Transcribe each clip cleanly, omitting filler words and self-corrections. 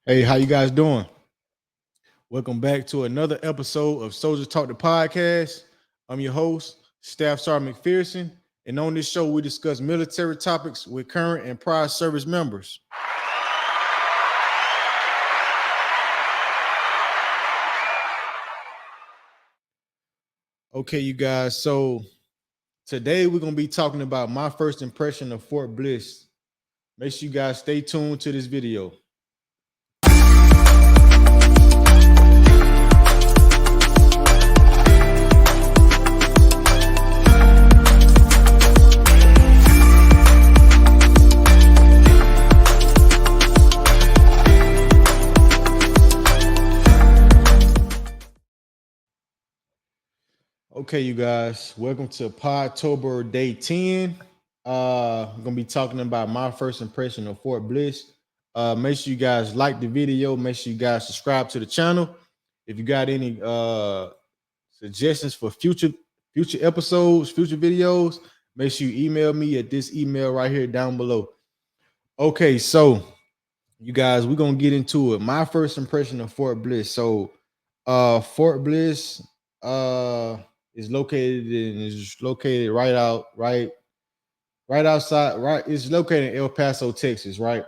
Hey, how you guys doing? Welcome back to another episode of Soulja Talk the Podcast. I'm your host, Staff Sergeant McPherson, and on this show we discuss military topics with current and prior service members. Okay, you guys. So today we're gonna be talking about my first impression of Fort Bliss. Make sure you guys stay tuned to this video. Okay, you guys, welcome to Podtober Day 10. I'm gonna be talking about my first impression of Fort Bliss. Make sure you guys like the video, make sure you guys subscribe to the channel. If you got any suggestions for future episodes, future videos, make sure you email me at this email right here down below. Okay, so you guys, we're gonna get into it. My first impression of Fort Bliss. So Fort Bliss is located right outside, right. It's located in El Paso, Texas, right?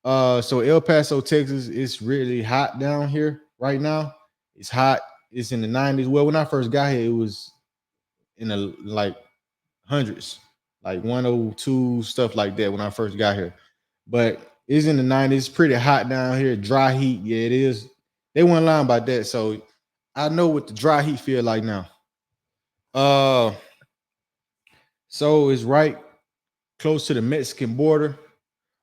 So El Paso, Texas, it's really hot down here right now. It's hot. It's in the 90s. Well, when I first got here, it was in the like hundreds, like 102, stuff like that when I first got here. But it's in the 90s, pretty hot down here, dry heat. Yeah, it is. They weren't lying about that. So I know what the dry heat feel like now. Uh so it's right close to the Mexican border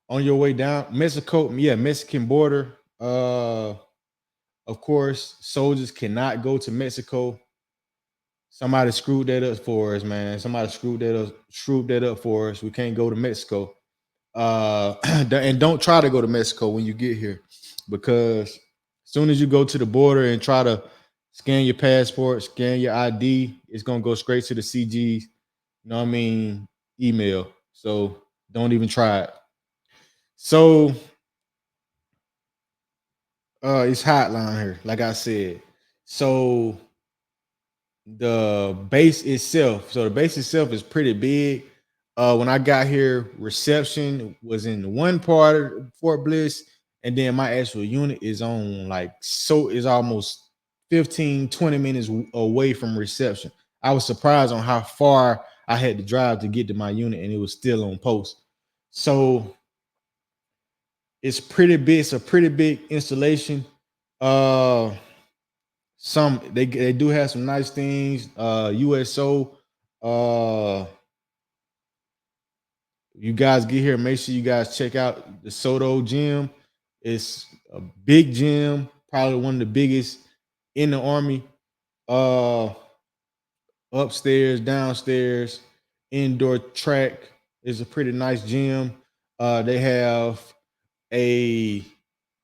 on your way down. Mexico, yeah, Mexican border. Of course, soldiers cannot go to Mexico. Somebody screwed that up for us, man. Somebody screwed that up for us. We can't go to Mexico. And don't try to go to Mexico when you get here, because as soon as you go to the border and try to scan your passport, scan your ID, it's gonna go straight to the CG's, you know what I mean, email. So don't even try it. So it's hotline here, like I said. So the base itself is pretty big. When I got here, reception was in one part of Fort Bliss, and then my actual unit is on is almost 15-20 minutes away from reception. I was surprised on how far I had to drive to get to my unit, and it was still on post. So it's pretty big. It's a pretty big installation. Uh they do have some nice things. USO. You guys get here, make sure you guys check out the Soto gym. It's a big gym, probably one of the biggest in the army. Uh Upstairs, downstairs, indoor track is a pretty nice gym. They have a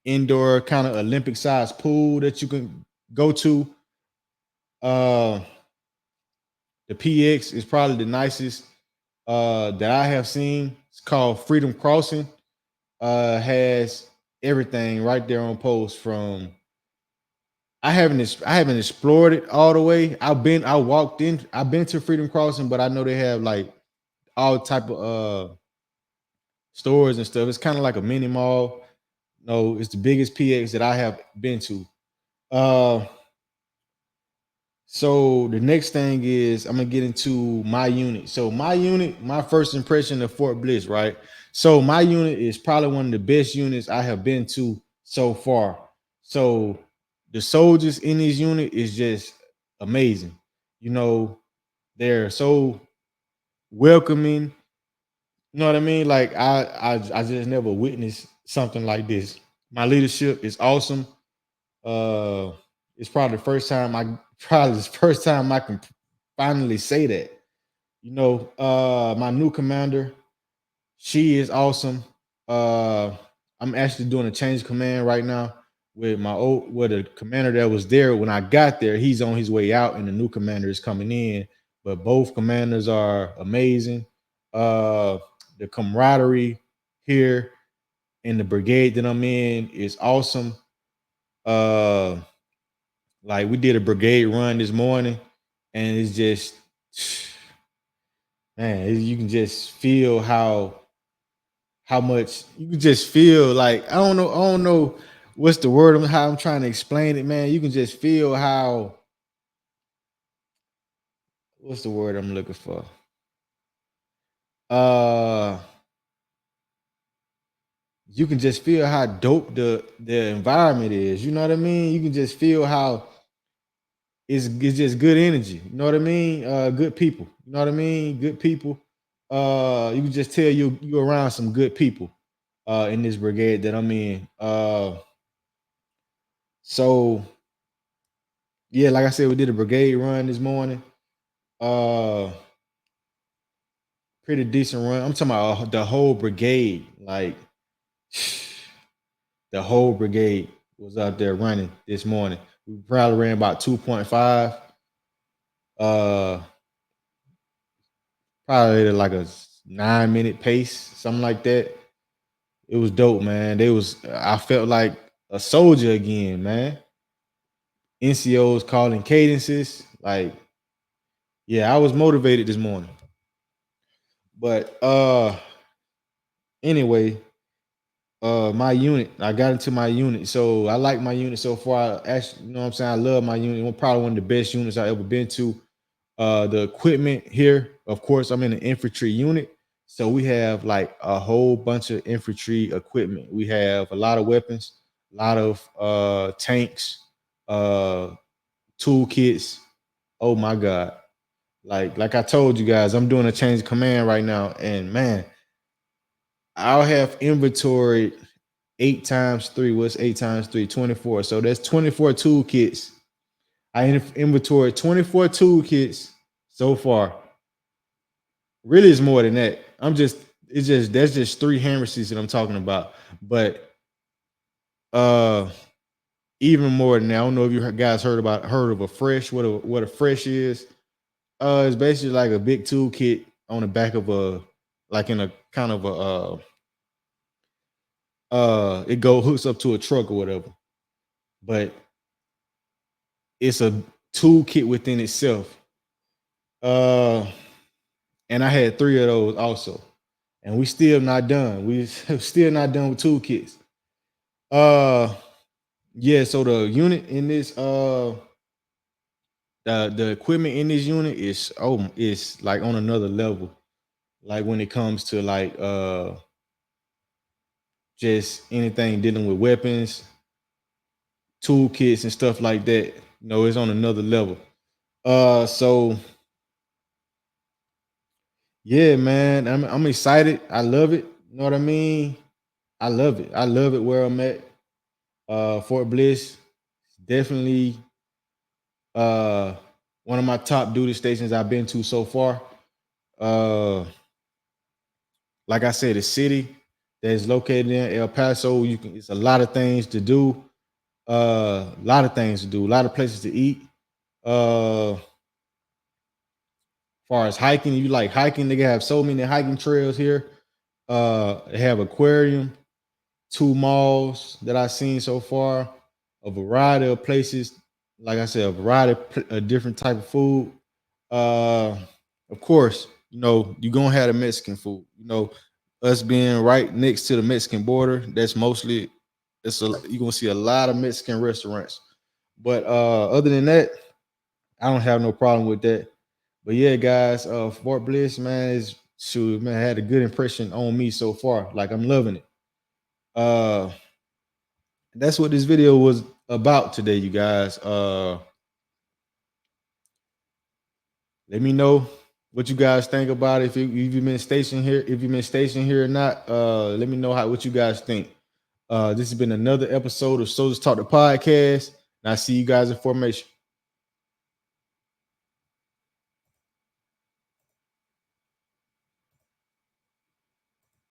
indoor kind of Olympic sized pool that you can go to. Uh the PX is probably the nicest that I have seen. It's called Freedom Crossing. Has everything right there on post. From I haven't explored it all the way. I've been to Freedom Crossing, but I know they have like all type of stores and stuff. It's kind of like a mini mall. No, it's the biggest PX that I have been to. Uh So the next thing is I'm gonna get into my unit. So my unit, my first impression of Fort Bliss, right? So my unit is probably one of the best units I have been to so far. So the soldiers in this unit is just amazing. You know, they're so welcoming. You know what I mean? Like I just never witnessed something like this. My leadership is awesome. Uh, it's probably the first time I can finally say that. My new commander, she is awesome. Uh, I'm actually doing a change of command right now with the commander that was there when I got there. He's on his way out, and the new commander is coming in. But both commanders are amazing. Uh, the camaraderie here. and the brigade that I'm in is awesome. Uh, like we did a brigade run this morning, and it's just man, you can just feel how much you can just feel like I don't know what's the word how I'm trying to explain it, man. You can just feel how what's the word I'm looking for? Uh you can just feel how dope the environment is. You know what I mean? You can just feel how it's just good energy. You know what I mean? Good people. You know what I mean? Good people. You can just tell you around some good people in this brigade that I'm in. So yeah, like I said, we did a brigade run this morning. Uh Pretty decent run. I'm talking about the whole brigade. Like the whole brigade was out there running this morning. We probably ran about 2.5. Uh Probably at like a 9 minute pace, something like that. It was dope, man. I felt like a soldier again, man. NCOs calling cadences. Like, yeah, I was motivated this morning. But anyway, my unit, I got into my unit. So I like my unit so far. Actually, you know what I'm saying? I love my unit. Probably one of the best units I ever been to. The equipment here, of course, I'm in an infantry unit. So we have like a whole bunch of infantry equipment. We have a lot of weapons, a lot of tanks, uh toolkits. Oh my god. Like I told you guys, I'm doing a change of command right now. And man, I'll have inventory 8 times 3. What's 8 times 3? 24. So that's 24 toolkits. I inventory 24 toolkits so far. Really, it's more than that. It's just that's just 3 hammer seats that I'm talking about. But uh even more than that, I don't know if you guys heard of a fresh, what a fresh is. It's basically like a big toolkit on the back of a like in a kind of a it go hooks up to a truck or whatever. But it's a toolkit within itself. Uh and I had 3 of those also. And we still not done. We still not done with toolkits. Uh yeah, so the unit in this the equipment in this unit is like on another level. Like when it comes to like just anything dealing with weapons, toolkits and stuff like that. It's on another level. So yeah, man, I'm excited. I love it. You know what I mean? I love it. I love it where I'm at. Fort Bliss, definitely uh one of my top duty stations I've been to so far. Uh like I said, the city that's located in El Paso, it's a lot of things to do. A lot of things to do, a lot of places to eat. As far as hiking, you like hiking, they have so many hiking trails here. They have aquarium, 2 malls that I've seen so far, a variety of places. Like I said, a variety of different type of food. Uh, of course, you're gonna have the Mexican food. Us being right next to the Mexican border, that's mostly you're gonna see a lot of Mexican restaurants. But other than that, I don't have no problem with that. But yeah, guys, Fort Bliss, man, had a good impression on me so far. Like I'm loving it. Uh that's what this video was about today, you guys. Let me know what you guys think about it. If you've been stationed here, or not. Let me know what you guys think. This has been another episode of Soulja Talk the Podcast, and I see you guys in formation.